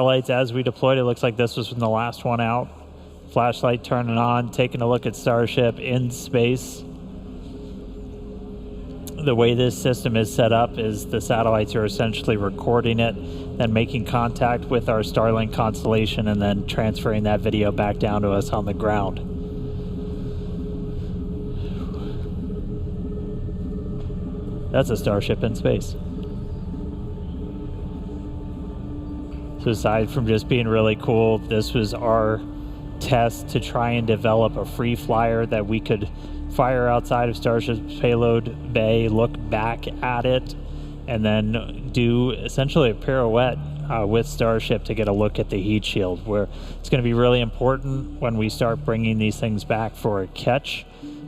Lights as we deployed. It looks like this was from the last one out. Flashlight turning on, taking a look at Starship in space. The way this system is set up is the satellites are essentially recording it, then making contact with our Starlink constellation, and then transferring that video back down to us on the ground. That's a Starship in space. So aside from just being really cool, this was our test to try and develop a free flyer that we could fire outside of Starship's payload bay, look back at it, and then do essentially a pirouette with Starship to get a look at the heat shield, where it's going to be really important when we start bringing these things back for a catch,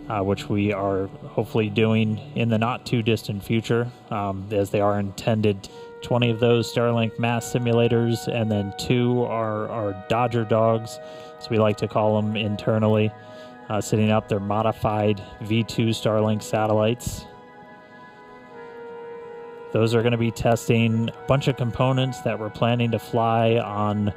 which we are hopefully doing in the not too distant future, as they are intended. 20 of those Starlink mass simulators, and then 2 are our Dodger dogs, as we like to call them internally, sitting up their modified V3 Starlink satellites. Those are going to be testing a bunch of components that we're planning to fly on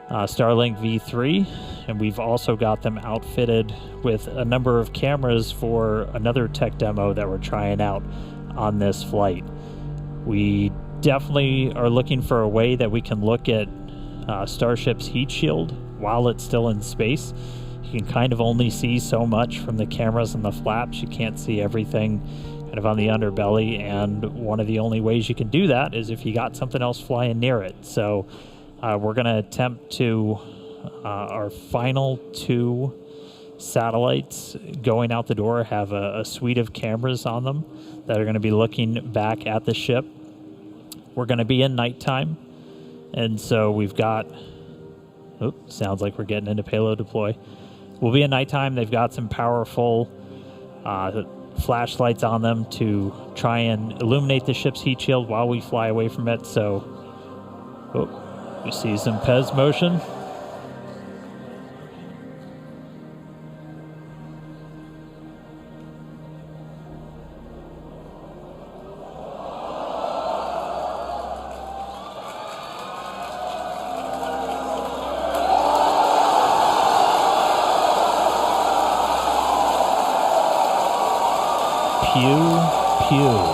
Starlink V3, and we've also got them outfitted with a number of cameras for another tech demo that we're trying out on this flight. We definitely are looking for a way that we can look at Starship's heat shield while it's still in space. You can kind of only see so much from the cameras and the flaps. You can't see everything kind of on the underbelly, and one of the only ways you can do that is if you got something else flying near it. So we're going to attempt to our final 2 satellites going out the door have a suite of cameras on them that are going to be looking back at the ship. We're going to be in nighttime, and so we've got, sounds like we're getting into payload deploy. We'll be in nighttime. They've got some powerful flashlights on them to try and illuminate the ship's heat shield while we fly away from it. So, we see some PEZ motion. Pew, pew.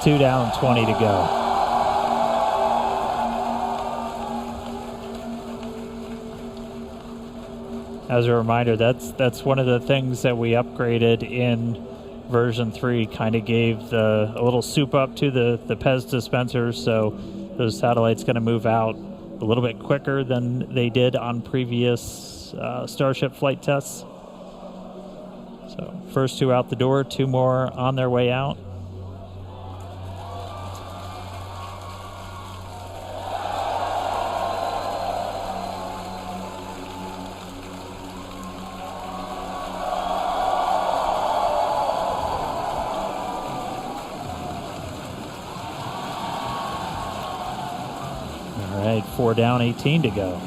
Two down, 20 to go. As a reminder, that's one of the things that we upgraded in version 3, kind of gave a little soup up to the PEZ dispensers, so those satellites going to move out a little bit quicker than they did on previous Starship flight tests. So first 2 out the door, 2 more on their way out. All right, 4 down, 18 to go.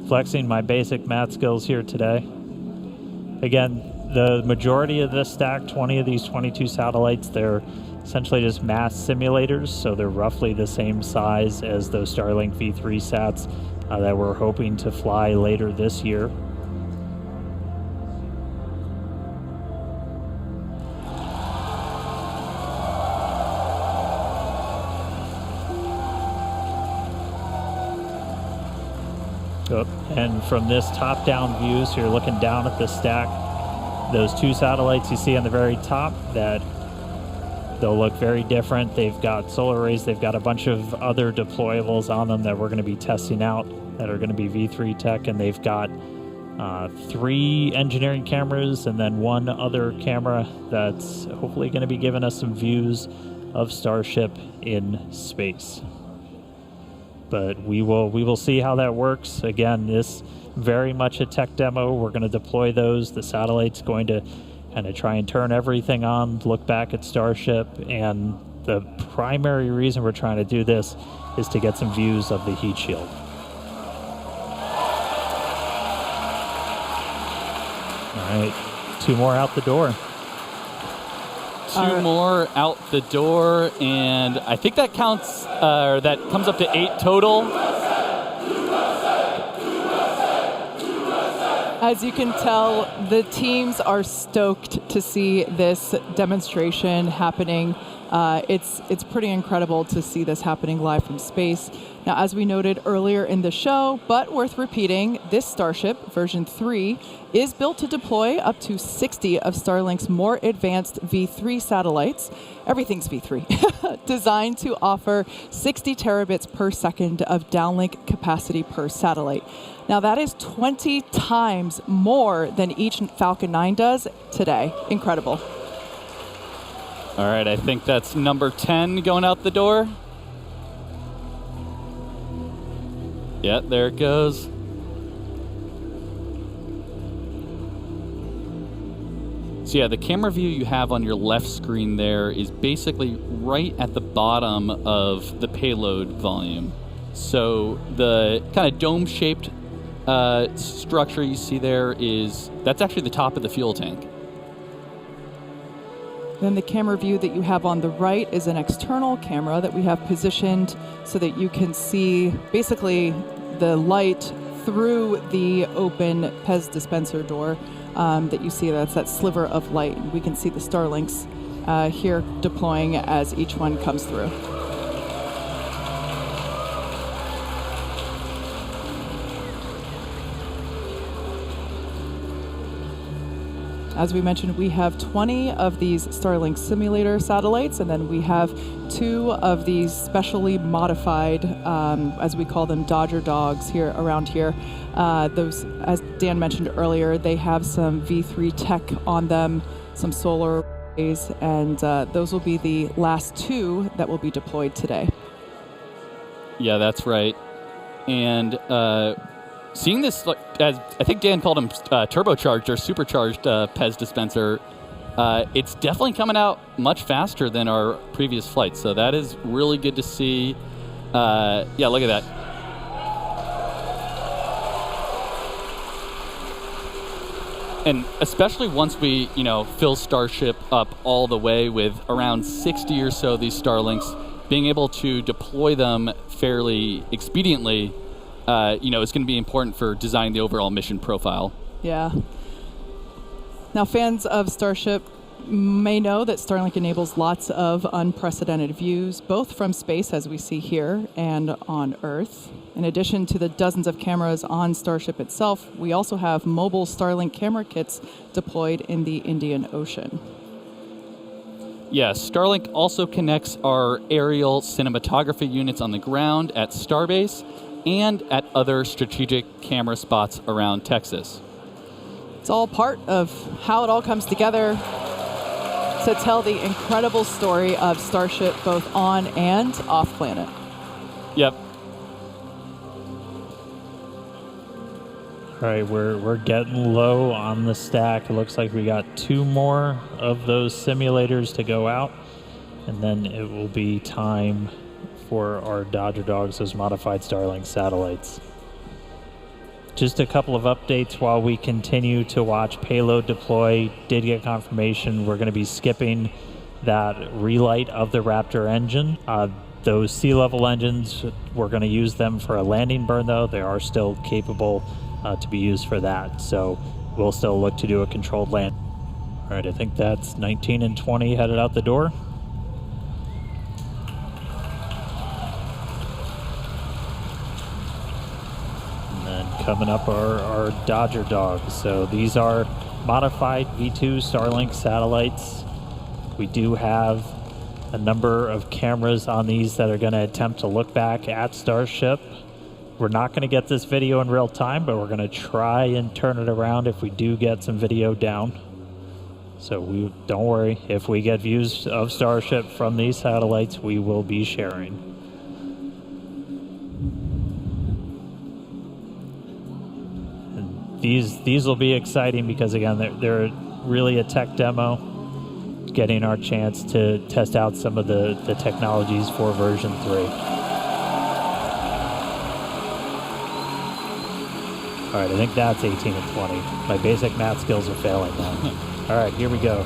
Flexing my basic math skills here today. Again, the majority of this stack, 20 of these 22 satellites, they're essentially just mass simulators, so they're roughly the same size as those Starlink V3 sats that we're hoping to fly later this year. And from this top-down view, so you're looking down at the stack, those 2 satellites you see on the very top, that they'll look very different. They've got solar arrays, they've got a bunch of other deployables on them that we're going to be testing out that are going to be V3 tech, and they've got 3 engineering cameras and then 1 other camera that's hopefully going to be giving us some views of Starship in space. But we will see how that works. Again, this very much a tech demo. We're going to deploy those. The satellite's going to kind of try and turn everything on, look back at Starship, and the primary reason we're trying to do this is to get some views of the heat shield. All right, 2 more out the door. Two more out the door, and I think that counts, or that comes up to 8 total. As you can tell, the teams are stoked to see this demonstration happening. It's pretty incredible to see this happening live from space. Now, as we noted earlier in the show, but worth repeating, this Starship, version 3, is built to deploy up to 60 of Starlink's more advanced V3 satellites. Everything's V3. Designed to offer 60 terabits per second of downlink capacity per satellite. Now, that is 20 times more than each Falcon 9 does today. Incredible. All right, I think that's number 10 going out the door. Yeah, there it goes. So yeah, the camera view you have on your left screen there is basically right at the bottom of the payload volume. So the kind of dome-shaped structure you see there that's actually the top of the fuel tank. Then the camera view that you have on the right is an external camera that we have positioned so that you can see basically the light through the open PEZ dispenser door that you see. That's that sliver of light. We can see the Starlinks here deploying as each one comes through. As we mentioned, we have 20 of these Starlink simulator satellites, and then we have 2 of these specially modified, as we call them, Dodger dogs here around here. Those, as Dan mentioned earlier, they have some V3 tech on them, some solar arrays, and those will be the last 2 that will be deployed today. Yeah, that's right. And seeing this, as I think Dan called them turbocharged or supercharged PEZ dispenser, it's definitely coming out much faster than our previous flights. So that is really good to see. Yeah, look at that. And especially once we, fill Starship up all the way with around 60 or so of these Starlinks, being able to deploy them fairly expediently is going to be important for designing the overall mission profile. Yeah. Now, fans of Starship may know that Starlink enables lots of unprecedented views, both from space, as we see here, and on Earth. In addition to the dozens of cameras on Starship itself, we also have mobile Starlink camera kits deployed in the Indian Ocean. Yes, Starlink also connects our aerial cinematography units on the ground at Starbase and at other strategic camera spots around Texas. It's all part of how it all comes together to tell the incredible story of Starship both on and off planet. Yep. All right, we're getting low on the stack. It looks like we got 2 more of those simulators to go out, and then it will be time for our Dodger Dogs, those modified Starlink satellites. Just a couple of updates while we continue to watch Payload deploy. Did get confirmation we're going to be skipping that relight of the Raptor engine. Those sea level engines, we're going to use them for a landing burn, though. They are still capable to be used for that. So we'll still look to do a controlled land. All right, I think that's 19 and 20 headed out the door. Coming up are our Dodger Dogs. So these are modified V2 Starlink satellites. We do have a number of cameras on these that are going to attempt to look back at Starship. We're not going to get this video in real time, but we're going to try and turn it around if we do get some video down. So don't worry, if we get views of Starship from these satellites, we will be sharing. These will be exciting because, again, they're really a tech demo. getting our chance to test out some of the technologies for version 3. All right, I think that's 18 and 20. My basic math skills are failing now. All right, here we go.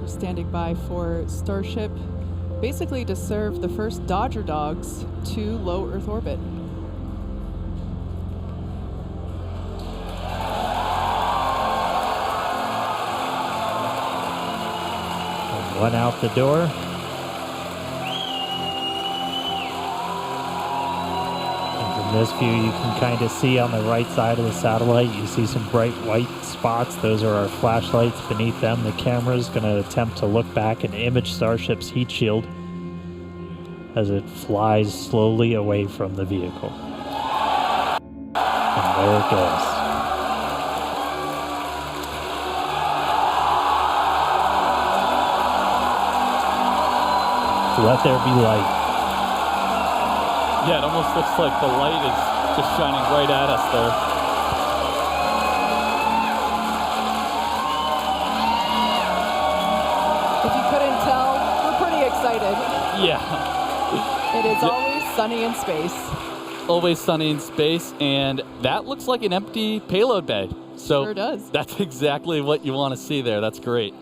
We're standing by for Starship, basically to serve the first Dodger dogs to low Earth orbit. And one out the door. And from this view, you can kind of see on the right side of the satellite, you see some bright white spots. Those are our flashlights. Beneath them, the camera is going to attempt to look back and image Starship's heat shield as it flies slowly away from the vehicle. And there it goes. Let there be light. Yeah, it almost looks like the light is just shining right at us there. If you couldn't tell, we're pretty excited. Yeah. It is always sunny in space. Always sunny in space, and that looks like an empty payload bay. So Sure does. that's exactly what you want to see there. That's great.